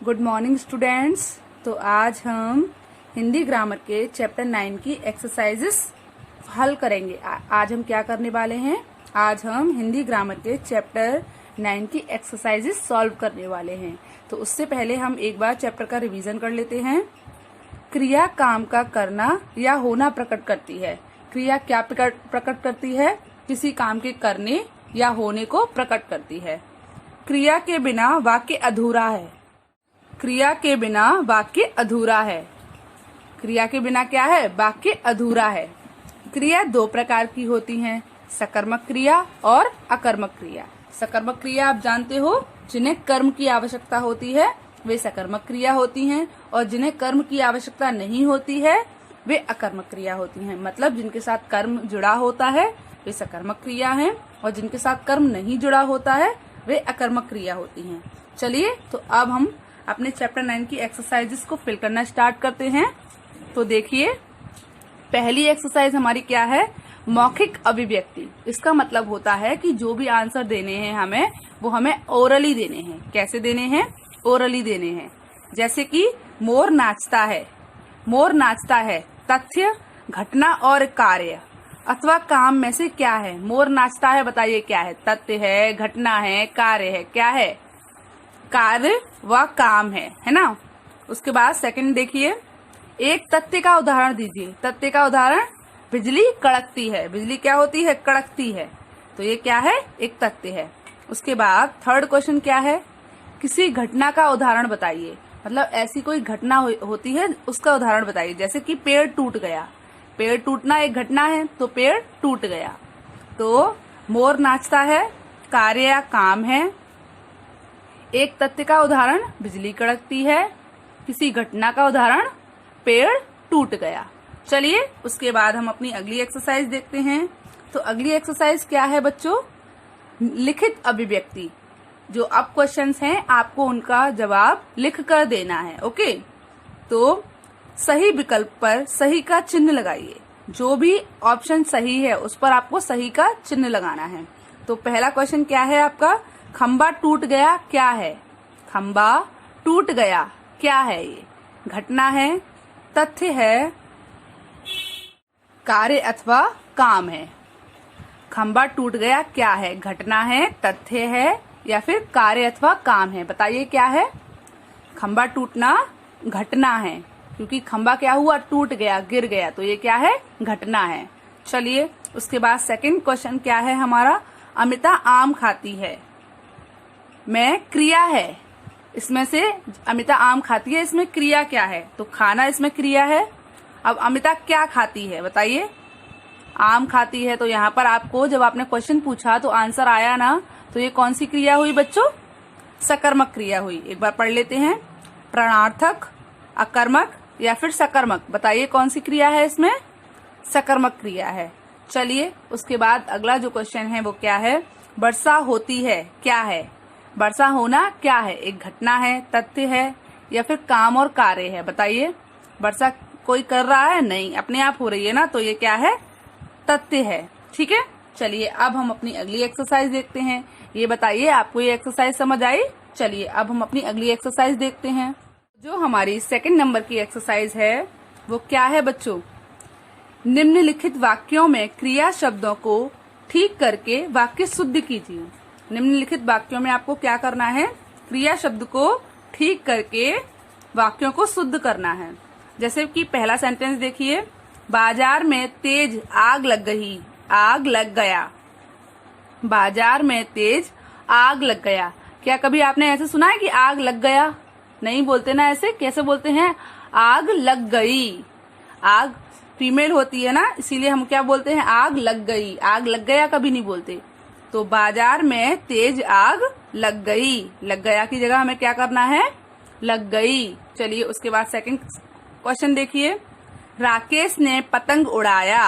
Good morning students. तो आज हम हिंदी ग्रामर के चैप्टर 9 की एक्सरसाइजेस हल करेंगे। आज हम क्या करने वाले हैं? आज हम हिंदी ग्रामर के चैप्टर 9 की एक्सरसाइजेस सॉल्व करने वाले हैं। तो उससे पहले हम एक बार चैप्टर का रिवीजन कर लेते हैं। क्रिया काम का करना या होना प्रकट करती है। क्रिया क्या प्रकट करती है? किसी काम के करने या होने को प्रकट करती है। क्रिया के बिना वाक्य अधूरा है। क्रिया के बिना वाक्य अधूरा है। क्रिया के बिना क्या है? वाक्य अधूरा है। क्रिया दो प्रकार की होती हैं, सकर्मक क्रिया और अकर्मक क्रिया। सकर्मक क्रिया आप जानते हो, जिन्हें कर्म की आवश्यकता होती है वे सकर्मक क्रिया होती हैं, और जिन्हें कर्म की आवश्यकता नहीं होती है वे अकर्मक क्रिया होती हैं। मतलब जिनके साथ कर्म जुड़ा होता है वे सकर्मक क्रिया हैं, और जिनके साथ कर्म नहीं जुड़ा होता है वे अकर्मक क्रिया होती हैं। चलिए, तो अब हम अपने चैप्टर 9 की एक्सरसाइजेस को फिल करना स्टार्ट करते हैं। तो देखिए, पहली एक्सरसाइज हमारी क्या है? मौखिक अभिव्यक्ति। इसका मतलब होता है कि जो भी आंसर देने हैं हमें, वो हमें ओरली देने हैं। कैसे देने हैं? ओरली देने हैं। जैसे कि मोर नाचता है। मोर नाचता है तथ्य, घटना और कार्य अथवा काम में से क्या है? मोर नाचता है, बताइए क्या है? तथ्य है, घटना है, कार्य है। क्या है? कार्य व काम है ना। उसके बाद सेकंड देखिए, एक तथ्य का उदाहरण दीजिए। तथ्य का उदाहरण, बिजली कड़कती है। बिजली क्या होती है? कड़कती है। तो ये क्या है? एक तथ्य है। उसके बाद थर्ड क्वेश्चन क्या है? किसी घटना का उदाहरण बताइए। मतलब ऐसी कोई घटना होती है, उसका उदाहरण बताइए। जैसे कि पेड़ टूट गया। पेड़ टूटना एक घटना है, तो पेड़ टूट गया। तो मोर नाचता है कार्य या काम है। एक तथ्य का उदाहरण बिजली कड़कती है। किसी घटना का उदाहरण पेड़ टूट गया। चलिए, उसके बाद हम अपनी अगली एक्सरसाइज देखते हैं। तो अगली एक्सरसाइज क्या है बच्चों? लिखित अभिव्यक्ति। जो अब क्वेश्चंस हैं, आपको उनका जवाब लिख कर देना है। ओके, तो सही विकल्प पर सही का चिन्ह लगाइए। जो भी ऑप्शन सही है उस पर आपको सही का चिन्ह लगाना है। तो पहला क्वेश्चन क्या है आपका? खंबा टूट गया क्या है? खंबा टूट गया क्या है? ये घटना है, तथ्य है, कार्य अथवा काम है। खंबा टूट गया क्या है? घटना है, तथ्य है, या फिर कार्य अथवा काम है? बताइए क्या है? खंबा टूटना घटना है, क्योंकि खंबा क्या हुआ? टूट गया, गिर गया। तो ये क्या है? घटना है। चलिए, उसके बाद सेकंड क्वेश्चन क्या है हमारा? अमिता आम खाती है। मैं क्रिया है। इसमें से अमिता आम खाती है, इसमें क्रिया क्या है? तो खाना इसमें क्रिया है। अब अमिता क्या खाती है? बताइए। आम खाती है। तो यहाँ पर आपको जब आपने क्वेश्चन पूछा तो आंसर आया ना, तो ये कौन सी क्रिया हुई बच्चों? सकर्मक क्रिया हुई। एक बार पढ़ लेते हैं। प्रणार्थक, अकर्मक या फिर सकर्मक? बताइए कौन सी क्रिया है इसमें? सकर्मक क्रिया है। चलिए, उसके बाद अगला जो क्वेश्चन है वो क्या है? वर्षा होती है क्या है? वर्षा होना क्या है? एक घटना है, तथ्य है, या फिर काम और कार्य है? बताइए। वर्षा कोई कर रहा है? नहीं, अपने आप हो रही है ना, तो ये क्या है? तथ्य है। ठीक है। चलिए, अब हम अपनी अगली एक्सरसाइज देखते हैं। ये बताइए, आपको ये एक्सरसाइज समझ आई? चलिए, अब हम अपनी अगली एक्सरसाइज देखते हैं। जो हमारी सेकंड नंबर की एक्सरसाइज है वो क्या है बच्चों? निम्नलिखित वाक्यों में क्रिया शब्दों को ठीक करके वाक्य शुद्ध कीजिए। निम्नलिखित वाक्यों में आपको क्या करना है? क्रिया शब्द को ठीक करके वाक्यों को शुद्ध करना है। जैसे कि पहला सेंटेंस देखिए, बाजार में तेज आग लग गई। आग लग गया। बाजार में तेज आग लग गया। क्या कभी आपने ऐसे सुना है कि आग लग गया? नहीं बोलते ना ऐसे। कैसे बोलते हैं? आग लग गई। आग फीमेल होती है ना, इसीलिए हम क्या बोलते हैं? आग लग गई। आग लग गया कभी नहीं बोलते। तो बाजार में तेज आग लग गई। लग गया की जगह हमें क्या करना है? लग गई। चलिए, उसके बाद सेकंड क्वेश्चन देखिए, राकेश ने पतंग उड़ाया।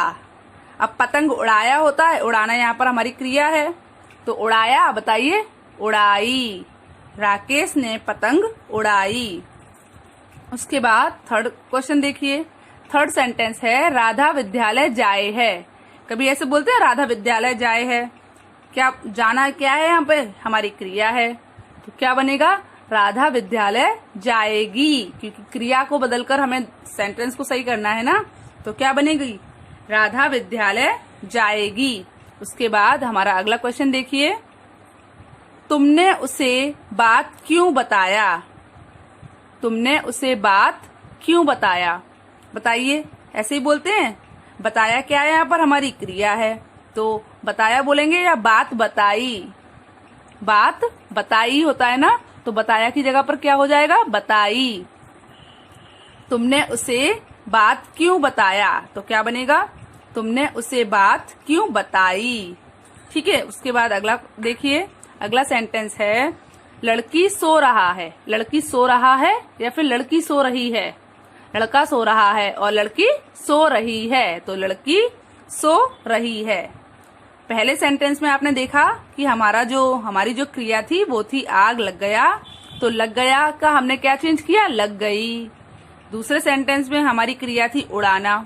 अब पतंग उड़ाया होता है, उड़ाना यहाँ पर हमारी क्रिया है, तो उड़ाया बताइए। उड़ाई। राकेश ने पतंग उड़ाई। उसके बाद थर्ड क्वेश्चन देखिए, थर्ड सेंटेंस है, राधा विद्यालय जाए है। कभी ऐसे बोलते हैं राधा विद्यालय जाए है? क्या जाना क्या है? यहाँ पे हमारी क्रिया है, तो क्या बनेगा? राधा विद्यालय जाएगी, क्योंकि क्रिया को बदलकर हमें सेंटेंस को सही करना है ना। तो क्या बनेगी? राधा विद्यालय जाएगी। उसके बाद हमारा अगला क्वेश्चन देखिए, तुमने उसे बात क्यों बताया? तुमने उसे बात क्यों बताया? बताइए, ऐसे ही बोलते हैं। बताया क्या है? यहाँ पर हमारी क्रिया है, तो बताया बोलेंगे या बात बताई? बात बताई होता है ना, तो बताया की जगह पर क्या हो जाएगा? बताई। तुमने उसे बात क्यों बताया? तो क्या बनेगा? तुमने उसे बात क्यों बताई। ठीक है। उसके बाद अगला देखिए, अगला सेंटेंस है, लड़की सो रहा है। लड़की सो रहा है या फिर लड़की सो रही है? लड़का सो रहा है और लड़की सो रही है, तो लड़की सो रही है। पहले सेंटेंस में आपने देखा कि हमारी जो क्रिया थी वो थी आग लग गया, तो लग गया का हमने क्या चेंज किया? लग गई। दूसरे सेंटेंस में हमारी क्रिया थी उड़ाना,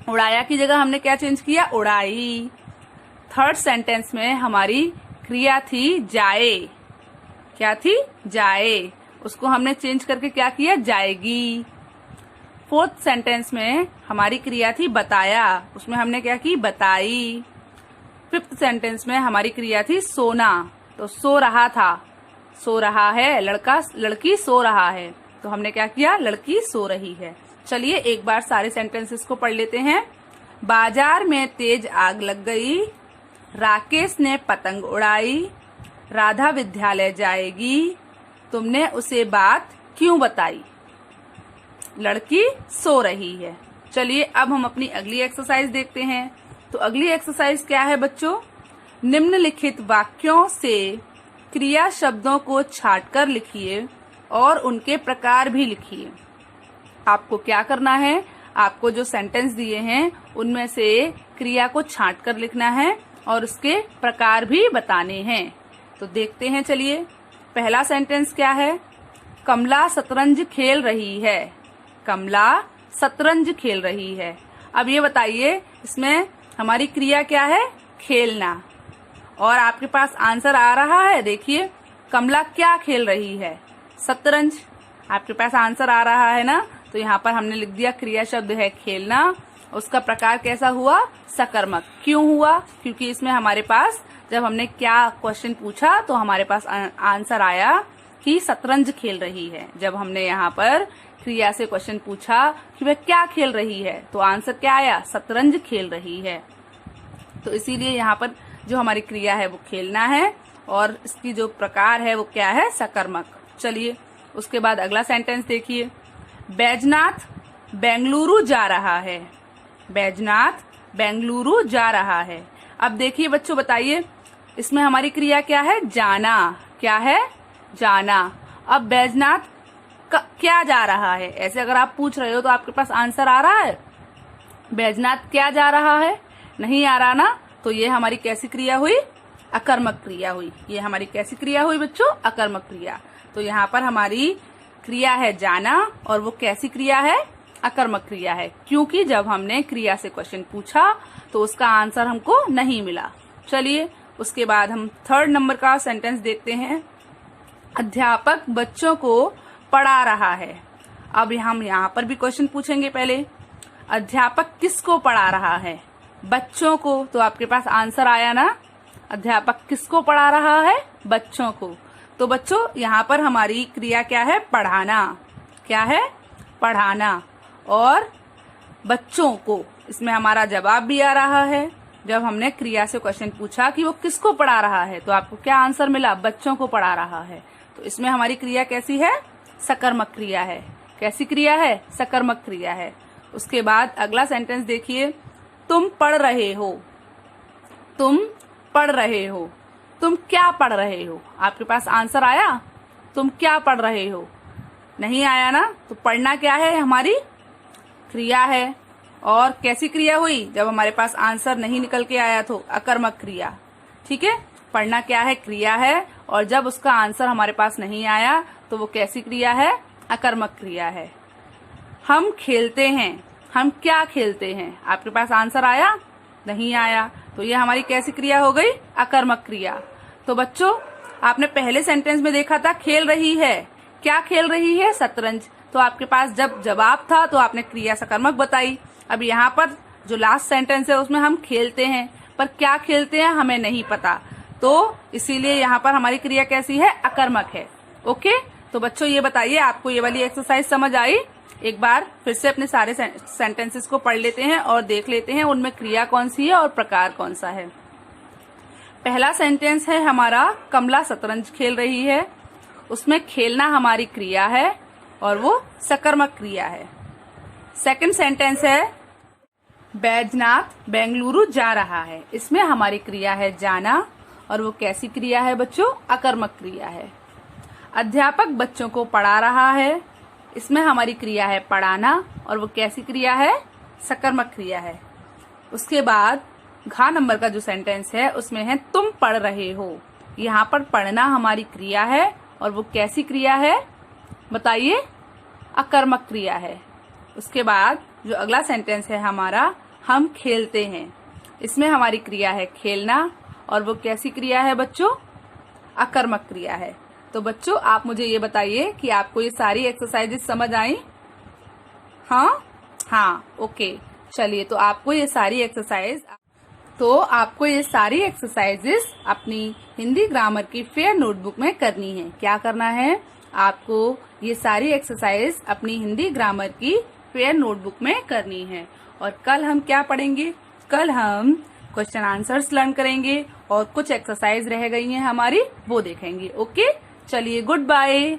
उड़ाया की जगह हमने क्या चेंज किया? उड़ाई। थर्ड सेंटेंस में हमारी क्रिया थी जाए। क्या थी? जाए। उसको हमने चेंज करके क्या किया? जाएगी। फोर्थ सेंटेंस में हमारी क्रिया थी बताया, उसमें हमने क्या की? बताई। फिफ्थ सेंटेंस में हमारी क्रिया थी सोना, तो सो रहा था, सो रहा है, लड़की सो रहा है, तो हमने क्या किया? लड़की सो रही है। चलिए एक बार सारे सेंटेंसेस को पढ़ लेते हैं। बाजार में तेज आग लग गई, राकेश ने पतंग उड़ाई, राधा विद्यालय जाएगी, तुमने उसे बात क्यों बताई? लड़की सो रही है। चलिए अब हम अपनी अगली एक्सरसाइज देखते हैं। तो अगली एक्सरसाइज क्या है बच्चों? निम्नलिखित वाक्यों से क्रिया शब्दों को छांटकर लिखिए और उनके प्रकार भी लिखिए। आपको क्या करना है? आपको जो सेंटेंस दिए हैं उनमें से क्रिया को छांटकर लिखना है और उसके प्रकार भी बताने हैं। तो देखते हैं, चलिए। पहला सेंटेंस क्या है? कमला शतरंज खेल रही है। कमला शतरंज खेल रही है। अब ये बताइए, इसमें हमारी क्रिया क्या है? खेलना। और आपके पास आंसर आ रहा है, देखिए, कमला क्या खेल रही है? शतरंज। आपके पास आंसर आ रहा है ना, तो यहाँ पर हमने लिख दिया क्रिया शब्द है खेलना। उसका प्रकार कैसा हुआ? सकर्मक। क्यों हुआ? क्योंकि इसमें हमारे पास जब हमने क्या क्वेश्चन पूछा तो हमारे पास आंसर आया कि शतरंज खेल रही है। जब हमने यहाँ पर क्रिया से क्वेश्चन पूछा कि वह क्या खेल रही है, तो आंसर क्या आया? शतरंज खेल रही है। तो इसीलिए यहाँ पर जो हमारी क्रिया है वो खेलना है और इसकी जो प्रकार है वो क्या है? सकर्मक। चलिए उसके बाद अगला सेंटेंस देखिए, बैजनाथ बेंगलुरु जा रहा है। बैजनाथ बेंगलुरु जा रहा है। अब देखिए बच्चों, बताइए, इसमें हमारी क्रिया क्या है? जाना। क्या है? जाना। अब बैजनाथ क्या जा रहा है, ऐसे अगर आप पूछ रहे हो तो आपके पास आंसर आ रहा है? बैजनाथ क्या जा रहा है? नहीं आ रहा ना, तो ये हमारी कैसी क्रिया हुई? अकर्मक क्रिया हुई। ये हमारी कैसी क्रिया हुई बच्चों? अकर्मक क्रिया। तो यहाँ पर हमारी क्रिया है जाना और वो कैसी क्रिया है? अकर्मक क्रिया है, क्योंकि जब हमने क्रिया से क्वेश्चन पूछा तो उसका आंसर हमको नहीं मिला। चलिए उसके बाद हम थर्ड नंबर का सेंटेंस देखते हैं, अध्यापक बच्चों को पढ़ा रहा है। अब हम यहाँ पर भी क्वेश्चन पूछेंगे। पहले, अध्यापक किसको पढ़ा रहा है? बच्चों को। तो आपके पास आंसर आया ना, अध्यापक किसको पढ़ा रहा है? बच्चों को। तो बच्चों यहाँ पर हमारी क्रिया क्या है? पढ़ाना। क्या है? पढ़ाना। और बच्चों को, इसमें हमारा जवाब भी आ रहा है। जब हमने क्रिया से क्वेश्चन पूछा कि वो किसको पढ़ा रहा है, तो आपको क्या आंसर मिला? बच्चों को पढ़ा रहा है। तो इसमें हमारी क्रिया कैसी है? सकर्मक क्रिया है। कैसी क्रिया है? सकर्मक क्रिया है। उसके बाद अगला सेंटेंस देखिए, तुम पढ़ रहे हो। तुम पढ़ रहे हो। तुम क्या पढ़ रहे हो? आपके पास आंसर आया? तुम क्या पढ़ रहे हो? नहीं आया ना, तो पढ़ना क्या है? हमारी क्रिया है। और कैसी क्रिया हुई? जब हमारे पास आंसर नहीं निकल के आया तो अकर्मक क्रिया। ठीक है, पढ़ना क्या है? क्रिया है। और जब उसका आंसर हमारे पास नहीं आया तो वो कैसी क्रिया है? अकर्मक क्रिया है। हम खेलते हैं। हम क्या खेलते हैं? आपके पास आंसर आया? नहीं आया, तो ये हमारी कैसी क्रिया हो गई? अकर्मक क्रिया। तो बच्चों आपने पहले सेंटेंस में देखा था खेल रही है, क्या खेल रही है? शतरंज। तो आपके पास जब जवाब था तो आपने क्रिया सकर्मक बताई। अब यहाँ पर जो लास्ट सेंटेंस है उसमें हम खेलते हैं, पर क्या खेलते हैं हमें नहीं पता, तो इसीलिए यहाँ पर हमारी क्रिया कैसी है? अकर्मक है। ओके, तो बच्चों ये बताइए आपको ये वाली एक्सरसाइज समझ आई? एक बार फिर से अपने सारे सेंटेंसेस को पढ़ लेते हैं और देख लेते हैं उनमें क्रिया कौन सी है और प्रकार कौन सा है। पहला सेंटेंस है हमारा, कमला शतरंज खेल रही है। उसमें खेलना हमारी क्रिया है और वो सकर्मक क्रिया है। सेकंड सेंटेंस है, बैजनाथ बेंगलुरु जा रहा है। इसमें हमारी क्रिया है जाना और वो कैसी क्रिया है बच्चों? अकर्मक क्रिया है। अध्यापक बच्चों को पढ़ा रहा है। इसमें हमारी क्रिया है पढ़ाना और वो कैसी क्रिया है? सकर्मक क्रिया है। उसके बाद घ नंबर का जो सेंटेंस है उसमें है तुम पढ़ रहे हो। यहाँ पर पढ़ना हमारी क्रिया है और वो कैसी क्रिया है बताइए? अकर्मक क्रिया है। उसके बाद जो अगला सेंटेंस है हमारा, हम खेलते हैं। इसमें हमारी क्रिया है खेलना और वो कैसी क्रिया है बच्चों? अकर्मक क्रिया है। तो बच्चों आप मुझे ये बताइए कि आपको ये सारी एक्सरसाइजेस समझ आई? हाँ, ओके। चलिए, तो आपको ये सारी एक्सरसाइजेस अपनी हिंदी ग्रामर की फेयर नोटबुक में करनी है। क्या करना है? आपको ये सारी एक्सरसाइज अपनी हिंदी ग्रामर की फेयर नोटबुक में करनी है। और कल हम क्या पढ़ेंगे? कल हम क्वेश्चन आंसर्स लर्न करेंगे और कुछ एक्सरसाइज रह गई हैं हमारी, वो देखेंगे। ओके, चलिए, गुड बाय।